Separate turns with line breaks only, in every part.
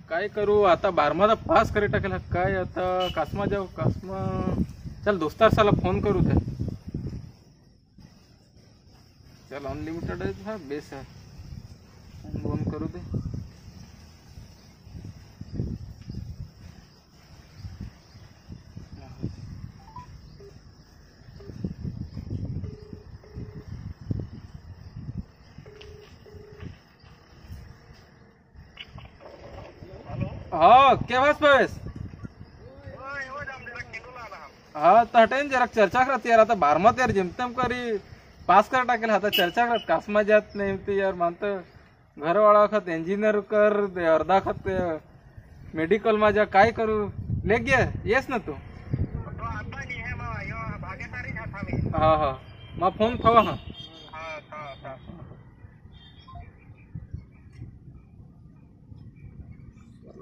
काय करू आता 12मा पास करी टाकेल काय आता कासमा जाऊ कासमा चल दोस्तार साला फोन करू ते चल अनलिमिटेड आहे हा बेस आहे फोन करू दे हाँ क्या बात पवेश हाँ तो हटेन जरा चर्चा करत यार आता 12मा यार जेमतेम करी पास कर टाकेल आता चर्चा करत कासमा जात नाही ते यार मानत घरवाळा खत इंजिनियर कर ते अर्धा खत मेडिकल मा जा काय करू ले गे येस ना तू हाँ हाँ मा फोन ठेवा हाँ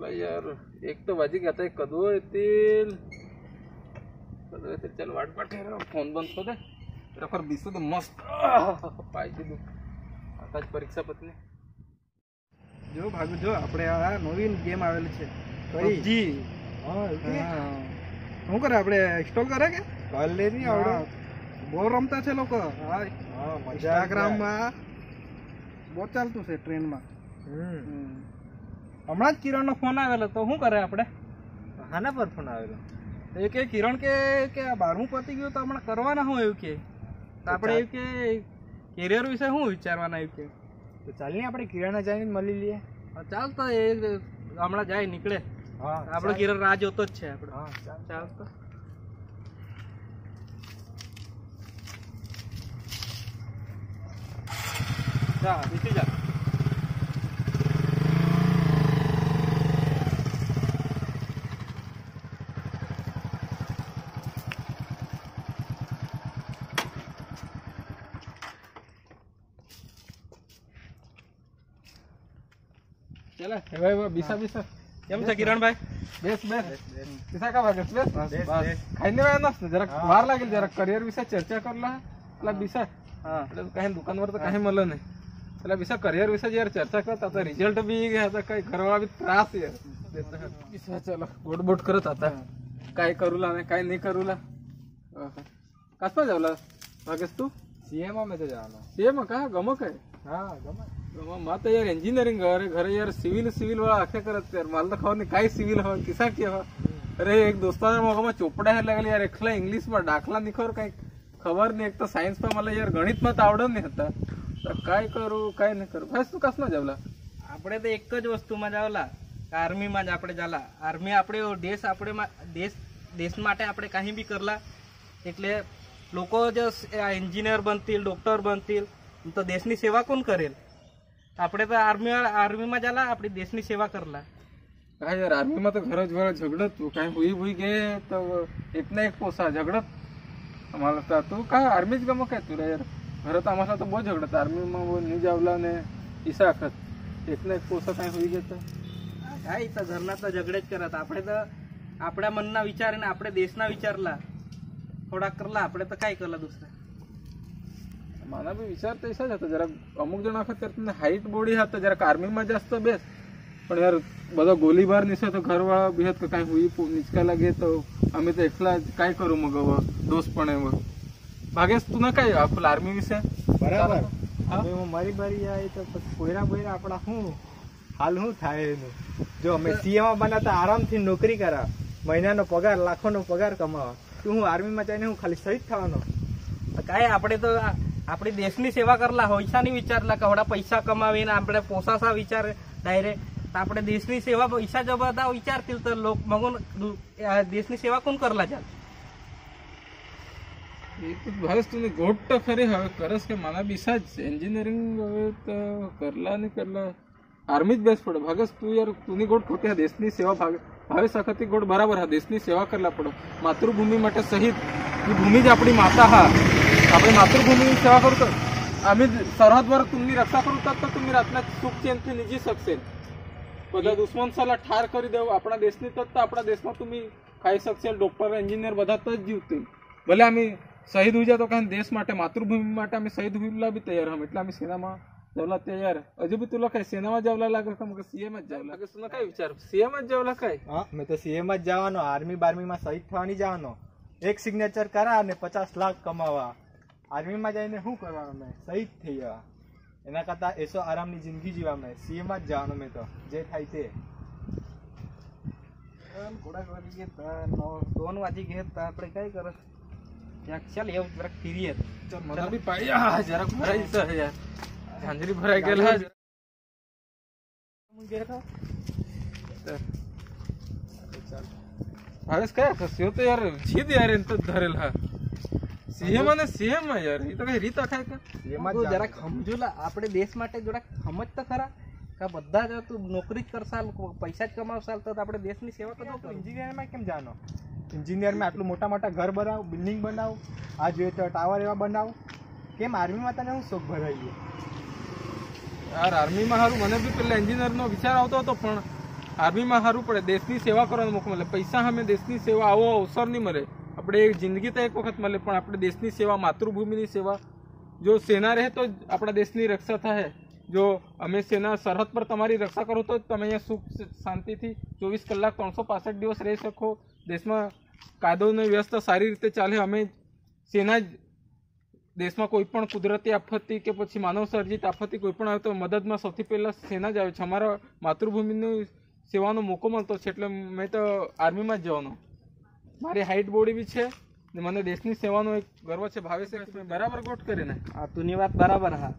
यार एक तो वाजी आता है कदू येतील चल वाट पाठे फोन बंद हो दे रखर दिसू तो मस्त पाहिजे तू आता परीक्षा पत्नी
जो भागू जो આપણે આ નવીન ગેમ આવેલી છે
PUBG
હા શું કરે આપણે ઇન્સ્ટોલ કરે કે કાલ લેની આવડે બહુ રમતા છે લોકો હા ઇન્સ્ટાગ્રામ માં બહુ ચાલતું છે ટ્રેન્ડ માં હમણાં જ કિરણ નો ફોન આવેલો તો શું કરે આપણે હાના પર ફોન આવેલો એ કે કિરણ કે 12મું પતી ગયું તો હમણાં કરવાના હું એવું કે તો આપણે એવું કે કેરિયર વિશે શું વિચારવાના એવું કે તો ચાલ ને આપણે કિરણ જઈને મળી લઈએ ચાલ તો એ હમણાં જાય નીકળે હા આપણો કિરણ રાહ જોતો જ છે આપણે હા ચાલ તો જા બીજી જા चला भाई बीसा बीसा केम छे किरण भाई बेस बेस बीसा का भागस बेस बस खाइने में ना जरा वार लागेल जरा करियर विषय चर्चा करला आपला बीसा हां काही दुकानवर तर काही मला नाही चला बीसा करियर विषय जरा चर्चा करत आता रिझल्ट बी आता काही घरवाळा बी त्रास यार बीसा चला गोडबोट करत आता काय करूला नाही काय नाही करूला कसं जावला भागस तू सीएम में तो जाना सीएम का गमक है हां गमक मत यार इंजिनियरिंग घर यार सिविल वाला आखे करत यार मला तर खबर नाही काय सिविल हवा किसा की हवा अरे एक दोस्ताने मग चोपडा हे लागले यार एकला इंग्लिश में दाखला निखर काही खबर नाही एक तर सायन्स में मला यार गणित में आवडत नहीं होता तो काय करू काय नहीं करू बस तू कसं जावला આપણે તો એક જ વસ્તુમાં જાવલા આર્મીમાં જ આપણે જાલા આર્મી આપણે દેશ માટે આપણે કાંઈ બી કરલા એટલે લોકો જો એન્જિનિયર બનतील ડોક્ટર બનतील તો દેશની સેવા કોણ કરેલ આપણે તો આર્મીમાં જાલા આપણી દેશની સેવા કરલા काय यार आर्मीમાં તો ઘર झगडत तू काय हुई गे तो एक ना एक पोसा झगडत आम्हाला तर तू काय आर्मीच गम काय तुला यार घरात आम्हाला तर बहुत झगडत आर्मीમાં नहीं जावला ने ईसा खत एक ना एक पोसा काय हुई गे तो काय तर घરના તો झगडे જ કરત આપણે તો આપણા મનના વિચારીને આપણે દેશના વિચારલા થોડા કરલા આપણે તો काय કરલા दुसरा माना भी विचार तो ऐसा जाता जरा अमुक जण आखत करते हाईट बॉडी हाथ जरा आर्मी में जास्त बेस पण यार बधा गोलीबार निसे तो घरवाळा बिहत का काय हुई निचका लागे तो आम्ही तो एकला काय करू मग दोस्त पण भागेस तू ना काय आपला आर्मी विषय बराबर હવે મારી બારી આવી તો કોઈરા બોઈરા આપણા શું હાલ શું થાય એનું જો અમે સીએમાં બનાતા આરામથી નોકરી કરા મહિનાનો પગાર લાખોનો પગાર કમાવા તું હું આર્મીમાં જઈને હું ખાલી શહીદ થવાનો काय આપણે તો આપણી દેશની સેવા કરલા પૈસા નહીં વિચારલા કવડા પૈસા કમાવીને આપણે પોસાસા વિચાર ડાયરેક્ટ આપણે દેશની સેવા પૈસા જો બધા વિચારतील तर लोक मगून देशनी सेवा कोण करला जात भारत तुम्ही गोट खरे हवे करस के मला बिसाच इंजिनियरिंग तो करला नहीं करला आर्मीच बेस्ट पड़ो भागस तू यार तूनी गोट खोटे देशनी सेवा भावे सखती गोट बराबर हा देशनी सेवा करला पड़ो मातृभूमी માટે સહિત ही भूमी ज आपली माता हा આપણે માતૃભૂમિની સેવા કરું તો અમે સરહદवर तुम्ही रक्षा करू तर तुम्ही रातना सुख चैनથી નીજી શકશે બધા દુશ્મન સાલા ઠાર કરી દેવ આપણા દેશની તો આપણા દેશમાં तुम्ही ખાઈ શકશે ડોક્ટર એન્જિનિયર બધા તો જ જીવતે ભલે અમે શહીદ હોઈ જાય તો કાંઈ દેશ માટે માતૃભૂમિ માટે અમે શહીદ હોઈલા બી તૈયાર હમ એટલે અમે સેનામાં
जेवला ते यार अजून बी तुला काय सेनाમાં जावला लागे का मग सीएम જ जावला लागे तुला काय विचार सीएम જ जावला काय
હા મેં તો સીએમ જ જવાનો આર્મી બાર્મીમાં શહીદ થવાની જવાનો એક સિગ્નેચર કરા અને 50 લાખ કમાવા આર્મીમાં જઈને શું કરવાનું મેં શહીદ થઈ જવા એના કરતા એસો આરામની જિંદગી જીવા મેં સીએમ જ જવાનો મેં તો જે થાય તે
થોડાક વાગી ગયા 2 વાગી ગયા આપણે કઈ કરે ચાલ એવું જરાક ફીરીએ
મને બી પાઈ જરાક ભરાઈ છે યાર ઝાંઝરી ભરાઈ ગયેલા भावेश काय खस्यो तो यार छीद यार इन तो धरेल हा सीएम અને सीएम यार ઈ તો કઈ રીત આખાય કે
એમાં જરાક સમજુલા આપણે દેશ માટે જરાક સમજ તો ખરા કે બધા જ તું નોકરી જ કરસાલ પૈસા જ કમાવસાલ તો આપણે દેશની સેવા કરવો
તો એન્જિનિયરમાં કેમ જાનો એન્જિનિયરમાં આટલું મોટા મોટા ઘર બનાવ બિલ્ડિંગ બનાવ આ જોઈએ તો ટાવર એવા બનાવ કેમ આર્મીમાં તને હું શોખ ભરાઈ ગયો
યાર આર્મીમાં હારું મને બી પેલા એન્જિનિયરનો વિચાર આવતો હતો પણ આર્મીમાં હારું પડે દેશની સેવા કરવાનો મોકો મળે પૈસા સામે દેશની સેવા આવો અવસર નહીં મળે આપણે એક જિંદગી તો એક વખત મળે પણ આપણે દેશની સેવા માતૃભૂમિની સેવા જો સેના રહે તો જ આપણા દેશની રક્ષા થાય જો અમે સેના સરહદ પર તમારી રક્ષા કરો તો તમે અહીંયા સુખ શાંતિથી 24 કલાક 365 દિવસ રહી શકો દેશમાં કાયદોની વ્યવસ્થા સારી રીતે ચાલે અમે સેના જ દેશમાં કોઈ પણ કુદરતી આફતી કે પછી માનવ સર્જિત આફતી કોઈ પણ આવે તો મદદમાં સૌથી પહેલા સેના જ આવે છે અમારા માતૃભૂમિની સેવાનો મોકો મળતો છે એટલે મેં તો આર્મીમાં જ જવાનો મારી હાઈટ બોડી બી છે ને મને દેશની સેવાનો એક ગર્વ છે ભાવેશ બરાબર ગોઠ કરીને
આ તુની વાત બરાબર હા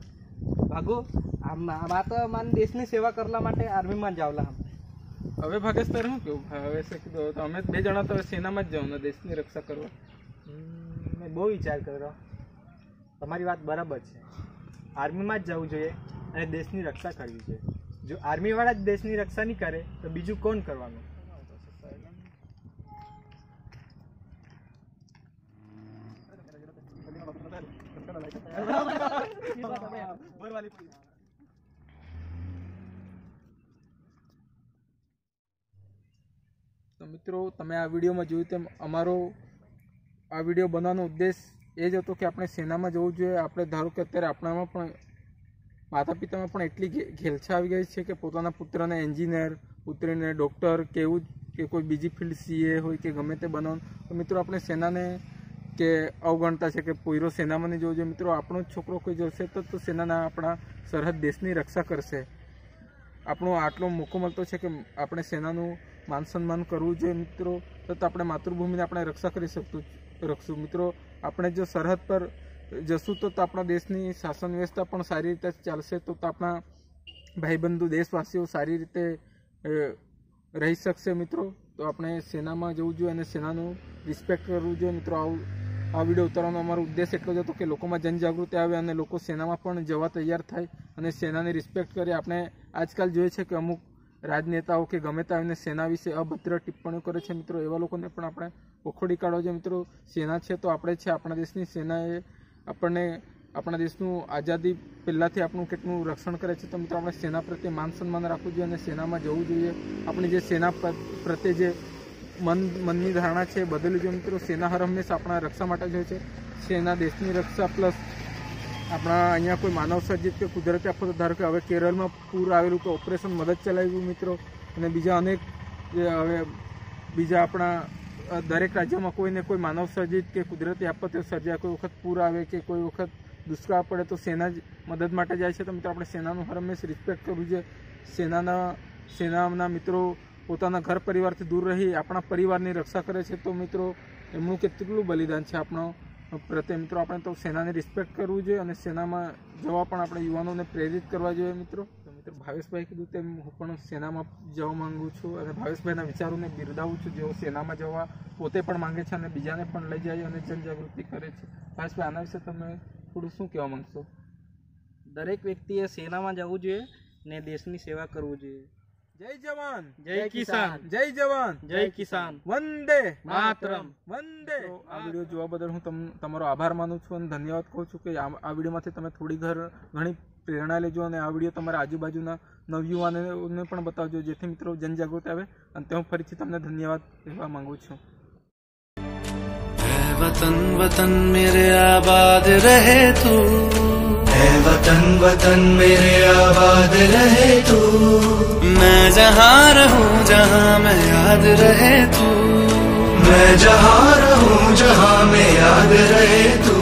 ભાગુ આ તો મને દેશની સેવા કરવા માટે આર્મીમાં જ આવલા
હવે ભાગેશ તારે શું કેવું ભાવેશે કીધું તો અમે 2 જણા તો સેનામાં જ જવાના દેશની રક્ષા કરવા
મેં બહુ વિચાર કર્યો તમારી વાત બરાબર છે આર્મીમાં જ જવું જોઈએ અને દેશની રક્ષા કરવી જોઈએ જો આર્મીવાળા જ દેશની રક્ષા નહીં કરે તો બીજું કોણ કરવાનું
તો મિત્રો તમે આ વિડીયોમાં જોયું તેમ અમારો આ વિડીયો બનાવવાનો ઉદ્દેશ એ જ હતો કે આપણે સેનામાં જવું જોઈએ આપણે ધારો કે અત્યારે આપણામાં પણ માતા પિતામાં પણ એટલી ઘેલછા આવી ગઈ છે કે પોતાના પુત્રને એન્જિનિયર પુત્રીને ડૉક્ટર કે એવું કે કોઈ બીજી ફિલ્ડ સીએ હોય કે ગમે તે બનાવવાનું તો મિત્રો આપણે સેનાને કે અવગણતા છે કે પોયરો સેનામાં નહીં જવું જોઈએ મિત્રો આપણો જ છોકરો કોઈ જશે તો સેનાના આપણા સરહદ દેશની રક્ષા કરશે આપણો આટલો મોકો મળતો છે કે આપણે સેનાનું માન સન્માન કરવું જોઈએ મિત્રો તો આપણે માતૃભૂમિને આપણે રક્ષા કરી રખશું મિત્રો આપણે જો સરહદ પર જશું તો આપણા દેશની શાસન વ્યવસ્થા પણ સારી રીતે ચાલશે તો આપણા ભાઈબંધુ દેશવાસીઓ સારી રીતે રહી શકશે મિત્રો તો આપણે સેનામાં જવું જોઈએ અને સેનાનું રિસ્પેક્ટ કરવું જોઈએ મિત્રો આ વિડીયો ઉતારવાનો અમારો ઉદ્દેશ એટલો જ હતો કે લોકોમાં જનજાગૃતિ આવે અને લોકો સેનામાં પણ જવા તૈયાર થાય અને સેનાની રિસ્પેક્ટ કરે આપણે આજકાલ જોઈએ છે કે અમુક રાજનેતાઓ કે ગમે તે આવીને સેના વિશે અભદ્ર ટિપ્પણીઓ કરે છે મિત્રો એવા લોકોને પણ આપણે ઓખોડી કાઢવા જોઈએ મિત્રો સેના છે તો આપણે છે આપણા દેશની સેનાએ આપણને આપણા દેશનું આઝાદી પહેલાંથી આપણું કેટલું રક્ષણ કરે છે તો મિત્રો આપણે સેના પ્રત્યે માન સન્માન રાખવું જોઈએ અને સેનામાં જવું જોઈએ આપણી જે સેના પ્રત્યે જે મનની ધારણા છે બદલવી જોઈએ મિત્રો સેના હર હંમેશા આપણા રક્ષા માટે જ હોય છે સેના દેશની રક્ષા પ્લસ આપણા અહીંયા કોઈ માનવ સર્જિત કે કુદરતી આફતો ધારો કે હવે કેરળમાં પૂર આવેલું તો ઓપરેશન મદદ ચલાવ્યું મિત્રો અને બીજા અનેક હવે બીજા આપણા દરેક રાજ્યમાં કોઈને કોઈ માનવ સર્જિત કે કુદરતી આપત્તિઓ સર્જાય કોઈ વખત પૂર આવે કે કોઈ વખત દુષ્કાળ પડે તો સેના જ મદદ માટે જાય છે તો મિત્રો આપણે સેનાનું હર હંમેશા રિસ્પેક્ટ કરવું જોઈએ સેનાના મિત્રો પોતાના ઘર પરિવારથી દૂર રહી આપણા પરિવારની રક્ષા કરે છે તો મિત્રો એમનું કેટલું બલિદાન છે આપણો પ્રત્યે મિત્રો આપણે તો સેનાની રિસ્પેક્ટ કરવું જોઈએ અને સેનામાં જવા પણ આપણે યુવાનોને પ્રેરિત કરવા જોઈએ મિત્રો તો મિત્રો ભાવેશભાઈ કીધું તેમ હું પણ સેનામાં જવા માંગુ છું અને ભાવેશભાઈના વિચારોને બિરદાવું છું જેઓ સેનામાં જવા પોતે પણ માંગે છે અને બીજાને પણ લઈ જાય અને જનજાગૃતિ કરે છે ભાવેશભાઈ આના વિશે તમે થોડું શું કહેવા માંગશો
દરેક વ્યક્તિએ સેનામાં જવું જોઈએ ને દેશની સેવા કરવું જોઈએ
જય જવાન
જય કિસાન
જય જવાન
જય કિસાન
વંદે
માતરમ
વંદે આ વિડીયો જોવા બદલ હું તમારો આભાર માનું છું અને ધન્યવાદ કહું છું કે આ વિડીયોમાંથી તમે થોડી ઘણી પ્રેરણા લેજો અને આ વિડીયો તમારા આજુબાજુના નવયુવાનોને પણ બતાવજો જેથી મિત્રો જનજાગૃતિ આવે અને તે હું ફરીથી તમને ધન્યવાદ કહેવા માંગુ છું
वतन वतन मेरे आबाद रहे तू है वतन तन वतन मेरे आबाद रहे तू,
मैं जहाँ रहूं जहाँ मैं याद रहे तू,
मैं जहाँ रहूं जहाँ में याद रहे तू।